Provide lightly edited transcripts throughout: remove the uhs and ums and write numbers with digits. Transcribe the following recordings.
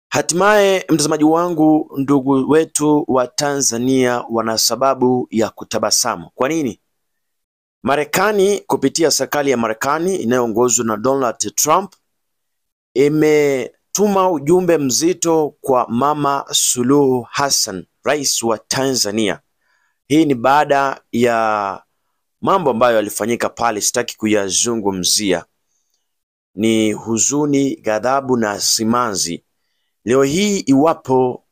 Hatimaye mtazamaji wangu, ndugu wetu wa Tanzania wana sababu ya kutabasamu. Kwa nini? Marekani kupitia serikali ya Marekani inayoongozwa na Donald Trump imetuma ujumbe mzito kwa Mama Suluhu Hassan, rais wa Tanzania. Hii ni baada ya mambo ambayo yalifanyika pale, sitaki kuyazungumzia. Ni huzuni, ghadhabu na simanzi. Leo hii iwapo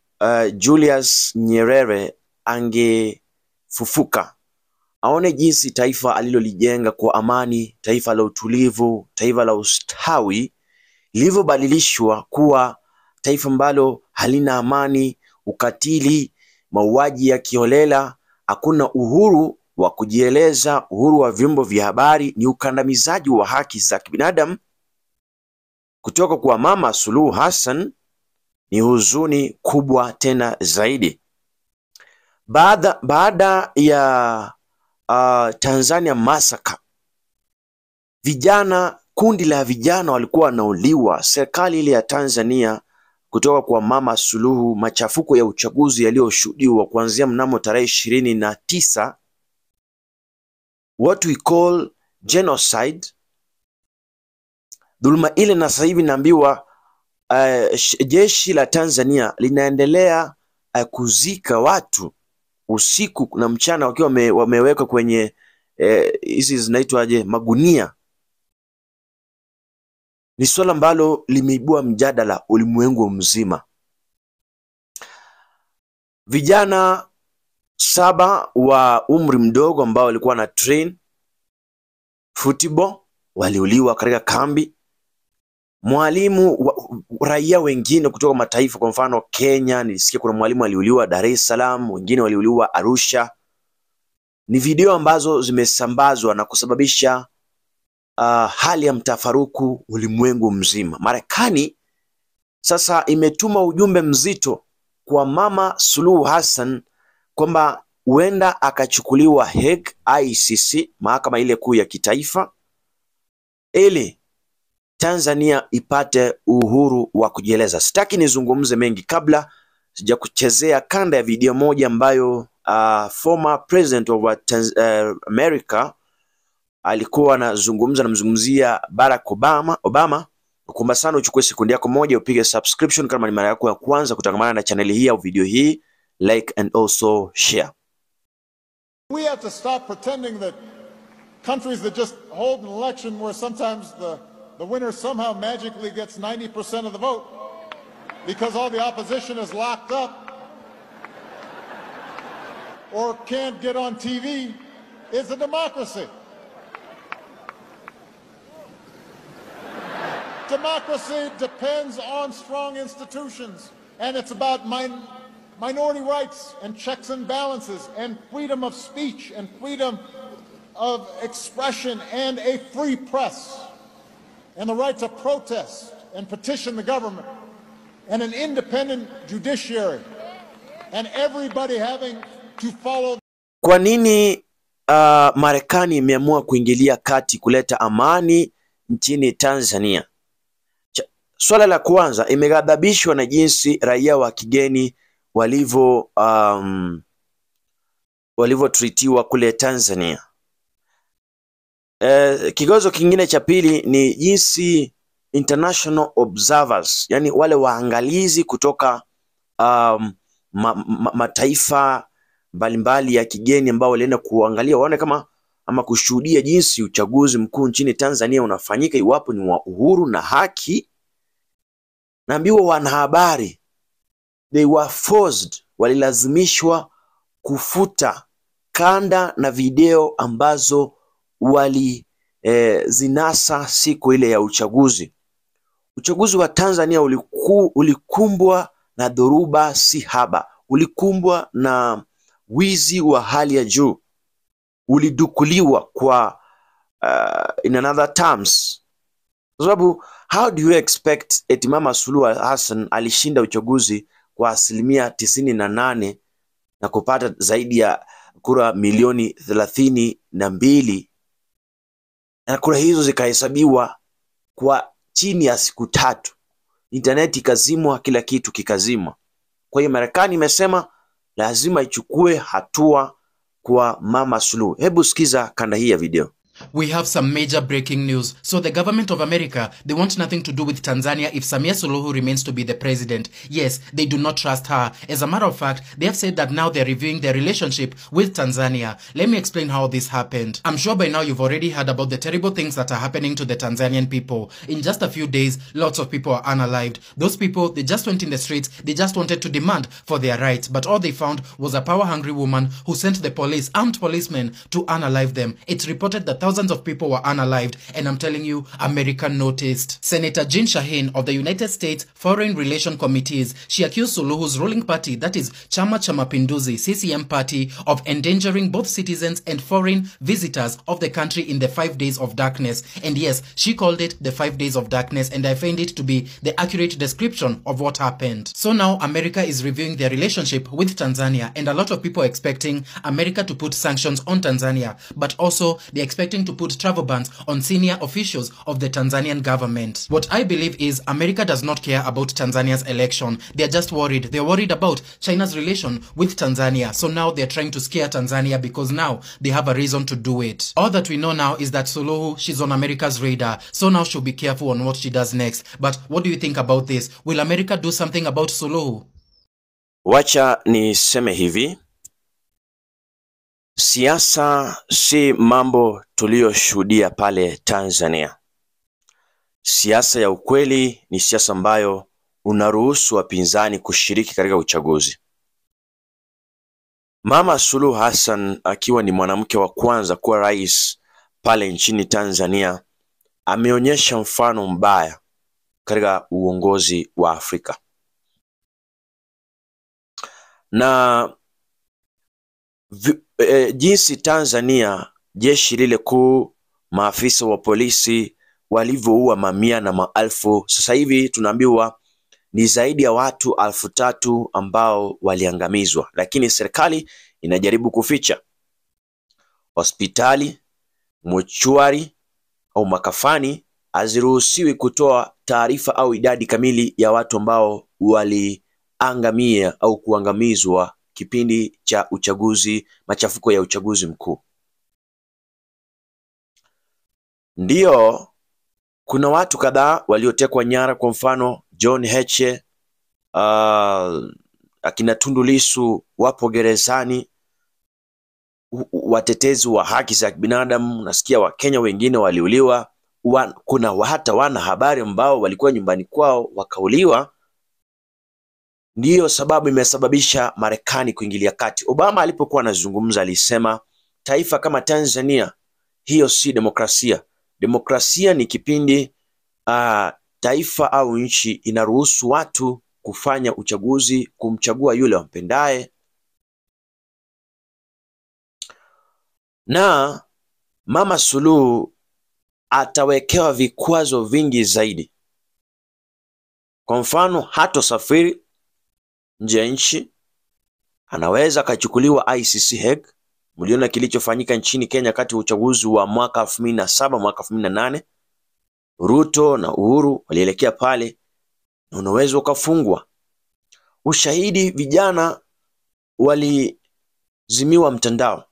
Julius Nyerere angefufuka, aone jinsi taifa alilolijenga kwa amani, taifa la utulivu, taifa la ustawi, lilivyobadilishwa kuwa taifa ambalo halina amani, ukatili, mauaji ya kiholela, hakuna uhuru wa kujieleza, uhuru wa vyombo vya habari, ni ukandamizaji wa haki za kibinadamu kutoka kwa Mama Suluhu Hassan. Ni huzuni kubwa tena zaidi. Baada ya Tanzania Massacre, kundi la vijana walikuwa wanauliwa. Serikali ile ya Tanzania kutoka kwa Mama Suluhu, machafuko ya uchaguzi yaliyoshuhudiwa kuanzia mnamo tarehe 29, what we call genocide, dhuluma ile. Na sasa hivi naambiwa jeshi la Tanzania linaendelea kuzika watu usiku na mchana wakiwa wamewekwa kwenye hizi zinaitwaje, magunia. Ni swala ambalo limeibua mjadala ulimwengu mzima. Vijana 7 wa umri mdogo ambao walikuwa na train football waliuliwa katika kambi. Mwalimu, raia wengine kutoka mataifa, kwa mfano Kenya, nilisikia kuna mwalimu aliuliwa Dar es Salaam, wengine waliuliwa Arusha. Ni video ambazo zimesambazwa na kusababisha hali ya mtafaruku ulimwengu mzima. Marekani sasa imetuma ujumbe mzito kwa Mama Suluhu Hassan kwamba huenda akachukuliwa Hague, ICC, mahakama ile kuu ya kitaifa, ili Tanzania ipate uhuru wa kujieleza. Sitaki nizungumze mengi kabla sijakuchezea kanda ya video moja ambayo former president of America alikuwa anamzungumzia Barack Obama. Nakuomba sana uchukue sekunde yako moja upige subscription kama ni mara yako ya kwanza kutangamana na channel hii au video hii, like and also share. We have to stop pretending that countries that just hold an election where sometimes the winner somehow magically gets 90% of the vote because all the opposition is locked up or can't get on TV is a democracy. Democracy depends on strong institutions, and it's about minority rights and checks and balances and freedom of speech and freedom of expression and a free press and the right to protest and petition the government and an independent judiciary and everybody having to follow. Kwa nini Marekani imeamua kuingilia kati kuleta amani nchini Tanzania? Swala la kwanza, imeghadhabishwa na jinsi raia wa kigeni walivyotritiwa kule Tanzania. Kigezo kingine cha pili ni jinsi international observers, yani wale waangalizi kutoka mataifa mbalimbali ya kigeni ambao walienda kuangalia, waone kama ama kushuhudia jinsi uchaguzi mkuu nchini Tanzania unafanyika, iwapo ni wa uhuru na haki. Naambiwa wanahabari, they were forced, walilazimishwa kufuta kanda na video ambazo zinasa siku ile ya uchaguzi. Uchaguzi wa Tanzania ulikumbwa na dhoruba si haba, ulikumbwa na wizi wa hali ya juu, ulidukuliwa kwa in another terms. Kwa sababu how do you expect eti Mama Suluhu Hassan alishinda uchaguzi kwa 98% na kupata zaidi ya kura milioni 32, na kura hizo zikahesabiwa kwa chini ya siku 3? internet ikazimwa, kila kitu kikazimwa. Kwa hiyo Marekani imesema lazima ichukue hatua kwa Mama Suluhu. Hebu sikiza kanda hii ya video. We have some major breaking news. So the government of America, they want nothing to do with Tanzania if Samia Suluhu remains to be the president. Yes, they do not trust her. As a matter of fact, they have said that now they're reviewing their relationship with Tanzania. Let me explain how this happened. I'm sure by now you've already heard about the terrible things that are happening to the Tanzanian people. In just a few days, lots of people are unalived. Those people, they just went in the streets, they just wanted to demand for their rights. But all they found was a power-hungry woman who sent the police, armed policemen, to unalive them. It's reported that thousands of people were unalived, and I'm telling you, America noticed. Senator Jean Shaheen of the United States Foreign Relations Committees, she accused Suluhu's ruling party, that is Chama cha Mapinduzi, CCM party, of endangering both citizens and foreign visitors of the country in the 5 days of darkness. And yes, she called it the 5 days of darkness, and I find it to be the accurate description of what happened. So now America is reviewing their relationship with Tanzania, and a lot of people are expecting America to put sanctions on Tanzania, but also they're expecting to put travel bans on senior officials of the Tanzanian government. What I believe is America does not care about Tanzania's election. They're just worried. They're worried about China's relation with Tanzania. So now they're trying to scare Tanzania because now they have a reason to do it. All that we know now is that Suluhu, she's on America's radar. So now she'll be careful on what she does next. But what do you think about this? Will America do something about Suluhu? Wacha niseme hivi. Siasa si mambo tuliyoshuhudia pale Tanzania. Siasa ya ukweli ni siasa ambayo unaruhusu wapinzani kushiriki katika uchaguzi. Mama Suluhu Hassan akiwa ni mwanamke wa kwanza kuwa rais pale nchini Tanzania ameonyesha mfano mbaya katika uongozi wa Afrika. Na jinsi Tanzania, jeshi lile kuu, maafisa wa polisi walivyoua mamia na maelfu, sasa hivi tunaambiwa ni zaidi ya watu 3,000 ambao waliangamizwa, lakini serikali inajaribu kuficha. Hospitali, mochuari au makafani haziruhusiwi kutoa taarifa au idadi kamili ya watu ambao waliangamia au kuangamizwa kipindi cha uchaguzi, machafuko ya uchaguzi mkuu. Ndio kuna watu kadhaa waliotekwa nyara, kwa mfano John Heche, akina Tundu Lissu wapo gerezani, watetezi wa haki za binadamu, nasikia Wakenya wengine waliuliwa, kuna hata wanahabari ambao walikuwa nyumbani kwao wakauliwa. Ndiyo sababu imesababisha Marekani kuingilia kati. Obama alipokuwa anazungumza alisema taifa kama Tanzania, hiyo si demokrasia. Demokrasia ni kipindi taifa au nchi inaruhusu watu kufanya uchaguzi, kumchagua yule wampendaye. Na Mama Suluhu atawekewa vikwazo vingi zaidi. Kwa mfano, hatosafiri nje ya nchi, anaweza kachukuliwa ICC Hague. Mliona kilichofanyika nchini Kenya kati ya uchaguzi wa mwaka 2007 mwaka 2008. Ruto na Uhuru walielekea pale na unaweza ukafungwa. Ushahidi, vijana walizimiwa mtandao,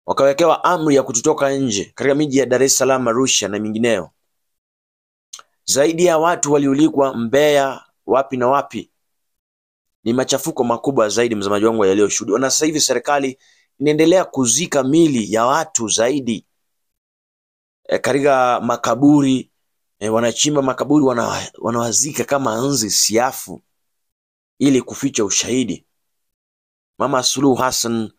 wakawekewa amri ya kutotoka nje katika miji ya Dar es Salaam, Arusha na mingineyo. Zaidi ya watu waliulikwa Mbeya, wapi na wapi. Ni machafuko makubwa zaidi, mzamaji wangu, yaliyoshuhudiwa. Na sasa hivi serikali inaendelea kuzika mili ya watu zaidi katika makaburi. Wanachimba makaburi, wanawazika kama nzi siafu ili kuficha ushahidi. Mama Suluhu Hassan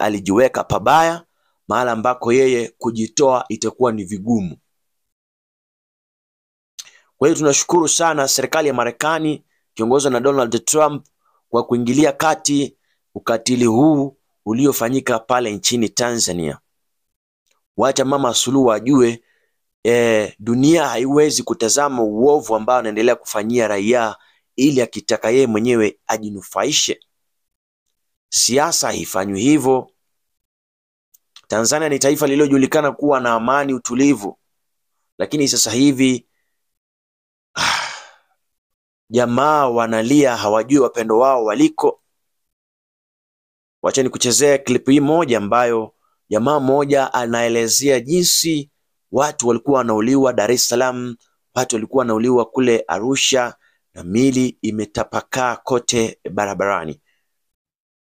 alijiweka pabaya, mahala ambako yeye kujitoa itakuwa ni vigumu. Kwa hiyo tunashukuru sana serikali ya Marekani kiongozwa na Donald Trump kwa kuingilia kati ukatili huu uliofanyika pale nchini Tanzania. Wacha Mama Suluhu ajue dunia haiwezi kutazama uovu ambao anaendelea kufanyia raia ili akitaka yeye mwenyewe ajinufaishe. Siasa haifanywi hivyo. Tanzania ni taifa lililojulikana kuwa na amani, utulivu, lakini sasa hivi jamaa wanalia, hawajui wapendo wao waliko. Wacha nikuchezea clip hii moja ambayo jamaa mmoja anaelezea jinsi watu walikuwa wanauliwa Dar es Salaam, watu walikuwa wanauliwa kule Arusha, na mili imetapakaa kote barabarani.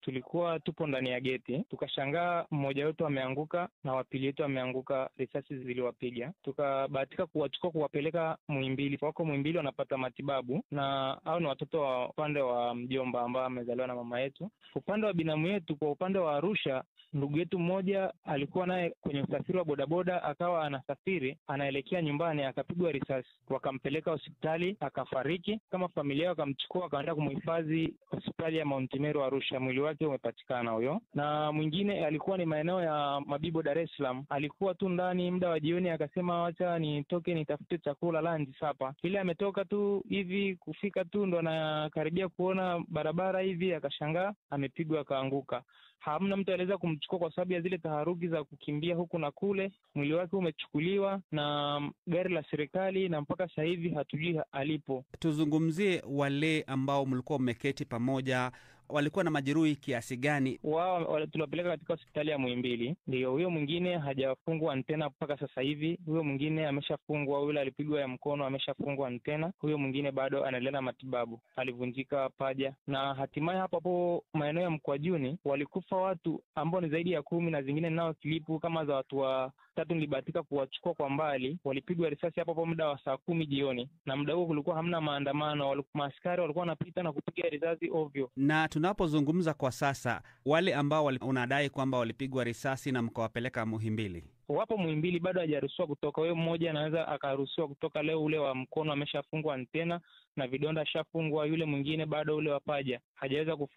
Tulikuwa tupo ndani ya geti, tukashangaa mmoja wetu ameanguka na wapili wetu ameanguka, risasi ziliwapiga. Tukabahatika kuwachukua kuwapeleka Muhimbili. Wako Muhimbili wanapata matibabu, na hao ni watoto wa upande wa mjomba ambao amezaliwa na mama yetu. Upande wa binamu yetu, kwa upande wa Arusha, ndugu yetu mmoja alikuwa naye kwenye usafiri wa bodaboda, akawa anasafiri anaelekea nyumbani, akapigwa risasi, wakampeleka hospitali akafariki. Kama familia wakamchukua wakaenda kumhifadhi hospitali ya Mount Meru Arusha. Mwili wake umepatikana huyo. Na mwingine alikuwa ni maeneo ya Mabibo Dar es Salaam, alikuwa tu ndani muda wa jioni, akasema wacha nitoke nitafute chakula lunch hapa. Ile ametoka tu hivi kufika tu ndo anakaribia kuona barabara hivi, akashangaa amepigwa akaanguka. Hamna mtu aliweza kumchukua kwa sababu ya zile taharuki za kukimbia huku na kule. Mwili wake umechukuliwa na gari la serikali na mpaka sasa hivi hatujui alipo. Tuzungumzie wale ambao mlikuwa mmeketi pamoja, walikuwa na majeruhi kiasi gani? Wao tulipeleka katika hospitali ya Muhimbili. Ndio, huyo mwingine hajafungwa antena mpaka sasa hivi. Huyo mwingine ameshafungwa, yule alipigwa ya mkono ameshafungwa antena. Huyo mwingine bado anaendelea na matibabu, alivunjika paja. Na hatimaye hapo maeneo ya Mkwajuni walikufa watu ambao ni zaidi ya 10, na zingine nao kilipu kama za watu wa 3 nilibahatika kuwachukua kwa mbali. Walipigwa risasi hapo muda wa saa 10 jioni, na muda huo kulikuwa hamna maandamano, maaskari walikuwa wanapita na kupiga risasi ovyo. Na tunapozungumza kwa sasa, wale ambao unadai kwamba walipigwa risasi na mkawapeleka Muhimbili, wapo Muhimbili, bado hajaruhusiwa kutoka. Huyo mmoja anaweza akaruhusiwa kutoka leo, ule wa mkono ameshafungwa antena na vidonda shafungwa. Yule mwingine bado ule wa paja hajaweza kufungwa.